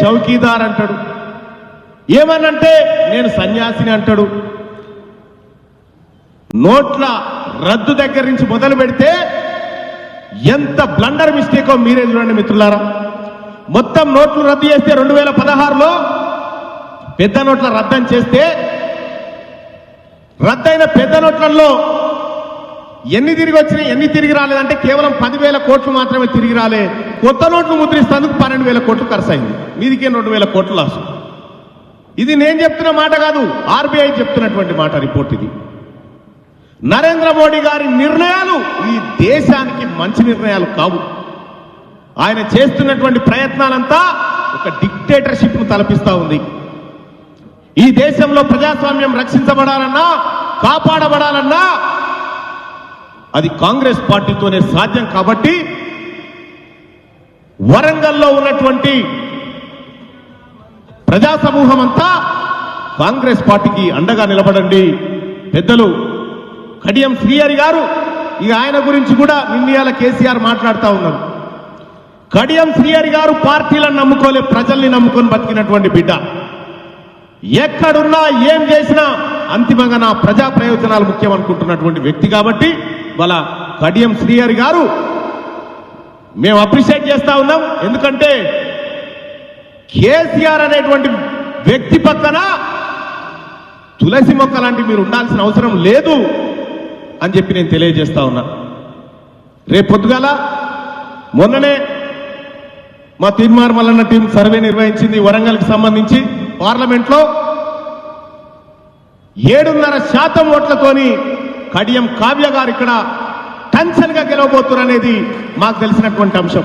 చౌకీదార్ అంటాడు, ఏమనంటే నేను సన్యాసిని అంటాడు. నోట్ల రద్దు దగ్గర నుంచి మొదలు పెడితే ఎంత బ్లండర్ మిస్టేకో మీరే చూడండి మిత్రులారా. మొత్తం నోట్లు రద్దు చేస్తే 2016లో పెద్ద నోట్ల రద్దని చేస్తే రద్దయిన పెద్ద నోట్లలో ఎన్ని తిరిగి వచ్చినాయి, ఎన్ని తిరిగి రాలేదంటే కేవలం 10,000 కోట్లు మాత్రమే తిరిగి రాలే. కొత్త నోట్లు ముద్రిస్తేందుకు 12,000 కోట్లు ఖర్చు అయింది. మీదికే 2,000 కోట్లు లాస్. ఇది నేను చెప్తున్న మాట కాదు, ఆర్బీఐ చెప్తున్నటువంటి మాట, రిపోర్ట్ ఇది. నరేంద్ర మోడీ గారి నిర్ణయాలు ఈ దేశానికి మంచి నిర్ణయాలు కావు. ఆయన చేస్తున్నటువంటి ప్రయత్నాలంతా ఒక డిక్టేటర్షిప్ ను తలపిస్తా ఉంది. ఈ దేశంలో ప్రజాస్వామ్యం రక్షించబడాలన్నా కాపాడబడాలన్నా అది కాంగ్రెస్ పార్టీతోనే సాధ్యం. కాబట్టి వరంగల్లో ఉన్నటువంటి ప్రజా సమూహం అంతా కాంగ్రెస్ పార్టీకి అండగా నిలబడండి. పెద్దలు కడియం శ్రీహరి గారు, ఇక ఆయన గురించి కూడా నిన్నయాల కేసీఆర్ మాట్లాడుతూ ఉన్నారు. కడియం శ్రీహరి గారు పార్టీలను నమ్ముకోలే, ప్రజల్ని నమ్ముకొని బతికినటువంటి బిడ్డ. ఎక్కడున్నా ఏం చేసినా అంతిమంగా నా ప్రజా ప్రయోజనాలు ముఖ్యం అనుకుంటున్నటువంటి వ్యక్తి. కాబట్టి వాళ్ళ కడియం శ్రీహరి గారు మేము అప్రిషియేట్ చేస్తా ఉన్నాం. ఎందుకంటే కేసీఆర్ అనేటువంటి వ్యక్తి పక్కన తులసి మొక్క లాంటి మీరు ఉండాల్సిన అవసరం లేదు అని చెప్పి నేను తెలియజేస్తా ఉన్నా. రేపు పొద్దుగాల మొన్ననే మా తీర్మార్ మల్లన్న టీం సర్వే నిర్వహించింది వరంగల్కి సంబంధించి. పార్లమెంట్లో 7.5% ఓట్లతోని కడియం కావ్య గారు ఇక్కడ టెన్షన్ గా గెలవబోతున్నారు అనేది మాకు తెలిసినటువంటి అంశం.